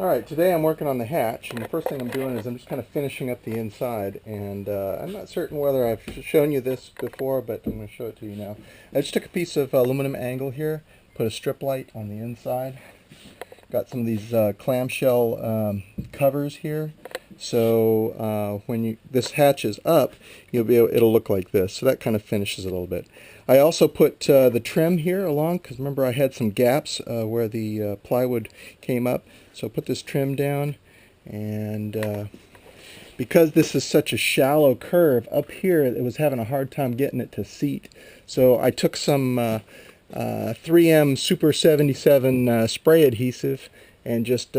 Alright, today I'm working on the hatch, and the first thing I'm doing is I'm just kind of finishing up the inside, and I'm not certain whether I've shown you this before, but I'm going to show it to you now. I just took a piece of aluminum angle here, put a strip light on the inside, got some of these clamshell covers here, so when this hatch is up, it'll look like this, so that kind of finishes it a little bit. I also put the trim here along, because remember I had some gaps where the plywood came up, so I put this trim down, and because this is such a shallow curve, up here it was having a hard time getting it to seat, so I took some 3M Super 77 spray adhesive and just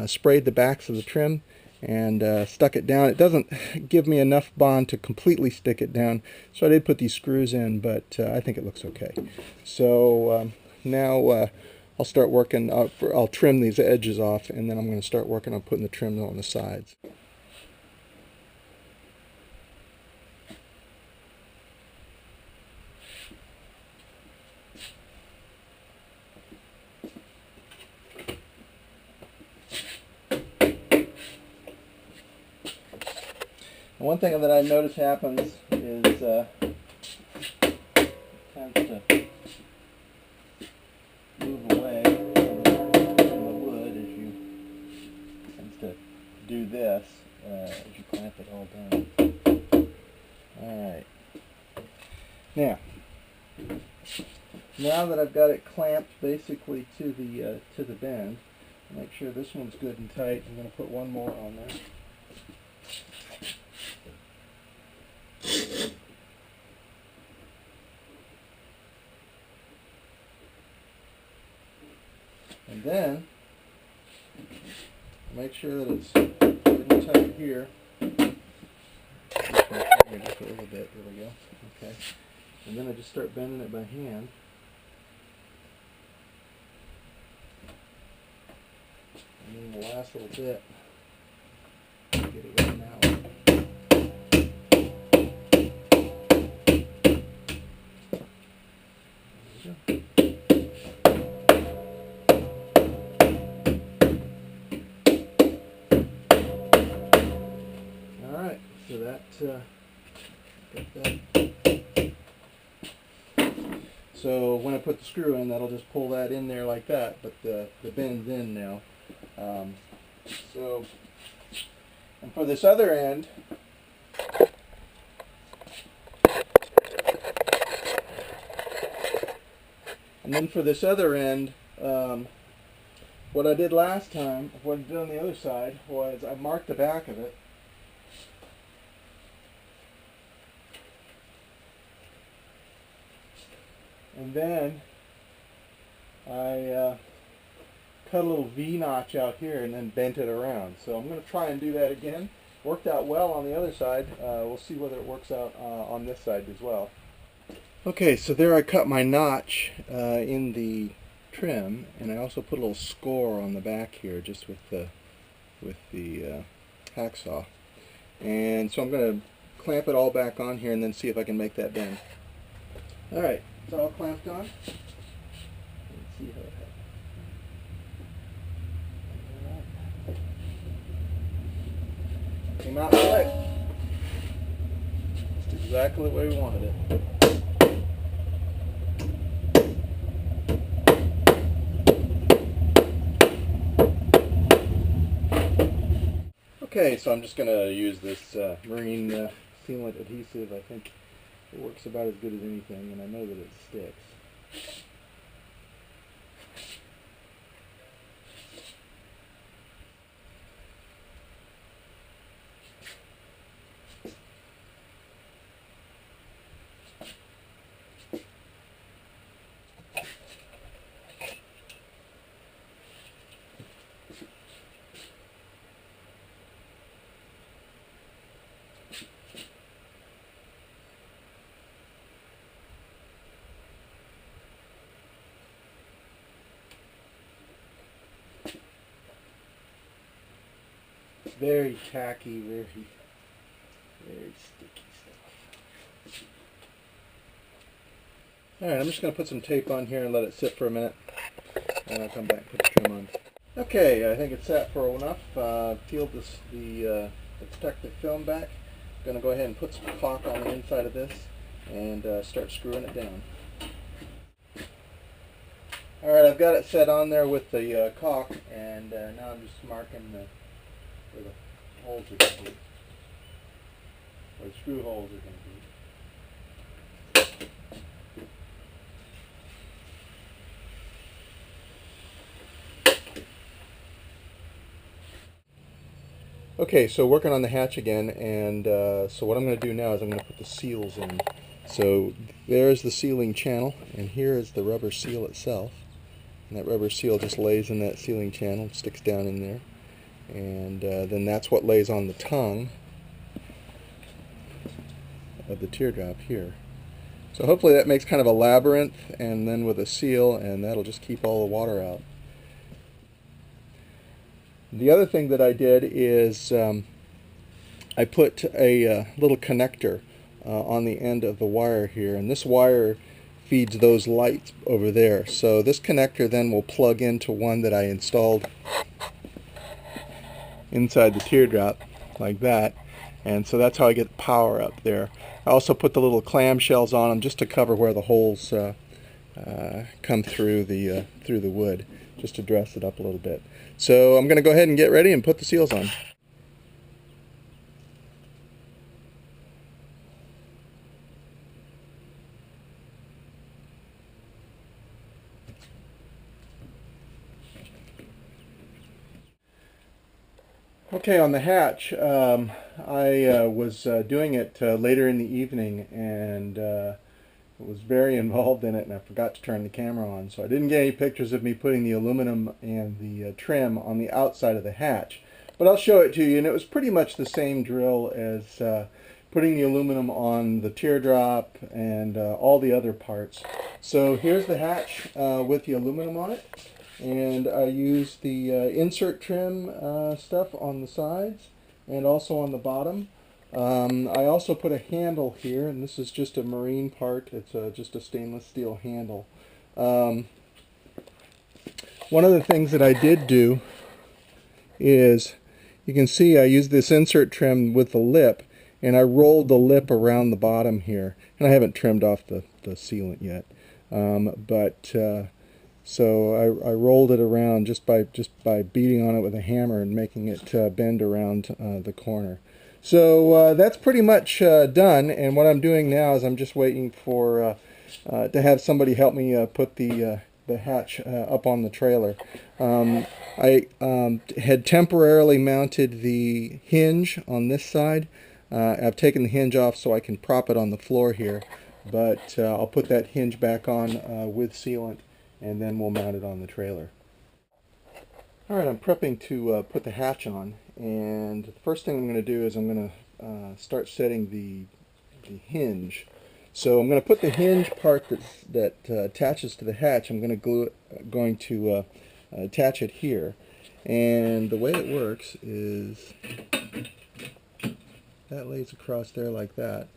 sprayed the backs of the trim and stuck it down. It doesn't give me enough bond to completely stick it down, so I did put these screws in, but I think it looks okay. So now I'll start working. I'll trim these edges off, and then I'm going to start working on putting the trim on the sides. One thing that I notice happens is it tends to move away from the wood as you tends to do this as you clamp it all down. Alright. Now that I've got it clamped basically to the bend, make sure this one's good and tight. I'm going to put one more on there. And then make sure that it's good and tight here. Just a little bit. There we go. Okay. And then I just start bending it by hand. And then the last little bit, get it right now. Alright, so that. So when I put the screw in, that'll just pull that in there like that, but the bend's in now. And for this other end, what I did last time, what I did on the other side, was I marked the back of it. And then I cut a little V-notch out here and then bent it around. So I'm going to try and do that again. Worked out well on the other side. We'll see whether it works out on this side as well. Okay, so there I cut my notch in the trim, and I also put a little score on the back here just with the hacksaw. And so I'm going to clamp it all back on here and then see if I can make that bend. Alright, it's all clamped on. Let's see how it happens. Came out right. Just exactly the way we wanted it. Okay, so I'm just going to use this marine sealant adhesive. I think it works about as good as anything, and I know that it sticks. Very tacky, very sticky stuff. Alright, I'm just going to put some tape on here and let it sit for a minute, and I'll come back and put the trim on. Okay, I think it's set for enough. Peeled the protective film back. Going to go ahead and put some caulk on the inside of this and start screwing it down. Alright, I've got it set on there with the caulk, and now I'm just marking where the holes are going to be, where the screw holes are going to be. Okay, so working on the hatch again, and so what I'm going to do now is I'm going to put the seals in. So there's the sealing channel, and here is the rubber seal itself. And that rubber seal just lays in that sealing channel, sticks down in there. And then that's what lays on the tongue of the teardrop here. So hopefully that makes kind of a labyrinth, and then with a seal, and that'll just keep all the water out. The other thing that I did is I put a little connector on the end of the wire here, and this wire feeds those lights over there. So this connector then will plug into one that I installed inside the teardrop like that, and so that's how I get the power up there. I also put the little clamshells on them just to cover where the holes come through the wood, just to dress it up a little bit. So I'm going to go ahead and get ready and put the seals on. Okay, on the hatch, I was doing it later in the evening, and was very involved in it, and I forgot to turn the camera on, so I didn't get any pictures of me putting the aluminum and the trim on the outside of the hatch. But I'll show it to you, and it was pretty much the same drill as putting the aluminum on the teardrop and all the other parts. So here's the hatch with the aluminum on it. And I used the insert trim stuff on the sides and also on the bottom. I also put a handle here, and this is just a marine part. It's just a stainless steel handle. One of the things that I did do is, you can see I used this insert trim with the lip, and I rolled the lip around the bottom here. And I haven't trimmed off the sealant yet. So I rolled it around just by beating on it with a hammer and making it bend around the corner. So that's pretty much done, and what I'm doing now is I'm just waiting for to have somebody help me put the hatch up on the trailer. I had temporarily mounted the hinge on this side. I've taken the hinge off so I can prop it on the floor here, but I'll put that hinge back on with sealant, and then we'll mount it on the trailer. Alright, I'm prepping to put the hatch on, and the first thing I'm going to do is I'm going to start setting the hinge. So I'm going to put the hinge part that attaches to the hatch, I'm going to attach it here. And the way it works is that lays across there like that.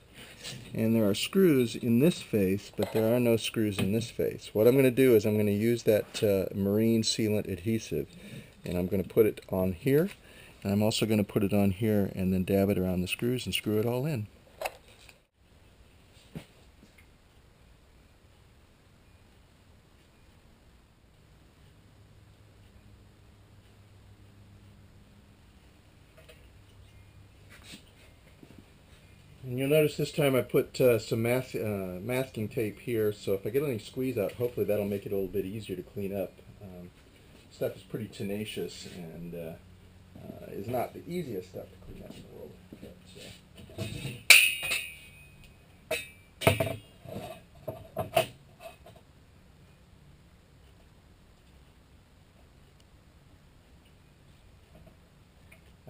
And there are screws in this face, but there are no screws in this face. What I'm going to do is I'm going to use that marine sealant adhesive, and I'm going to put it on here, and I'm also going to put it on here and then dab it around the screws and screw it all in. And you'll notice this time I put some masking tape here, so if I get any squeeze out, hopefully that'll make it a little bit easier to clean up. Stuff is pretty tenacious and is not the easiest stuff to clean up in the world.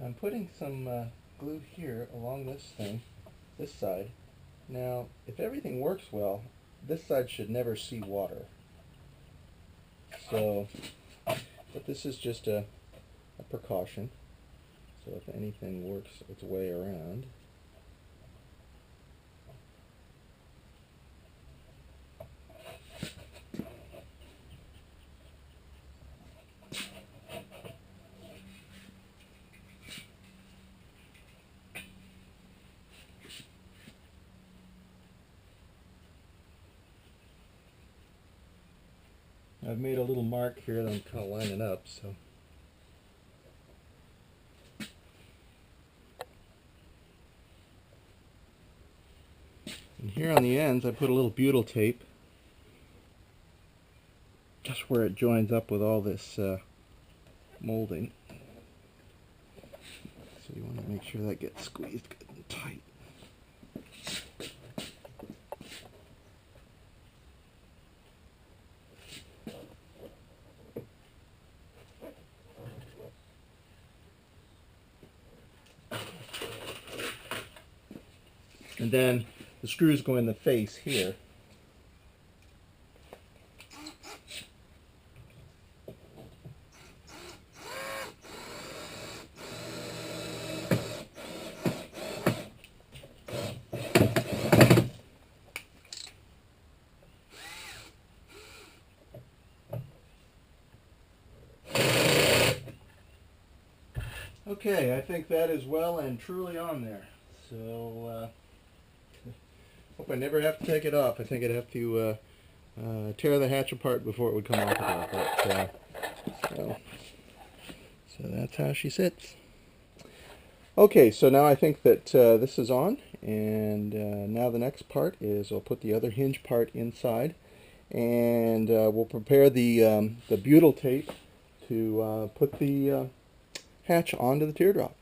I'm putting some glue here along this thing, this side. Now, if everything works well, this side should never see water. So, but this is just a precaution. So if anything works its way around. I've made a little mark here that I'm kind of lining up, so. And here on the ends I put a little butyl tape just where it joins up with all this molding. So you want to make sure that gets squeezed good and tight. And then the screws go in the face here. Okay, I think that is well and truly on there. So, hope I never have to take it off. I think I'd have to tear the hatch apart before it would come off of there. But, so that's how she sits. Okay, so now I think that this is on, and now the next part is I'll put the other hinge part inside, and we'll prepare the butyl tape to put the hatch onto the teardrop.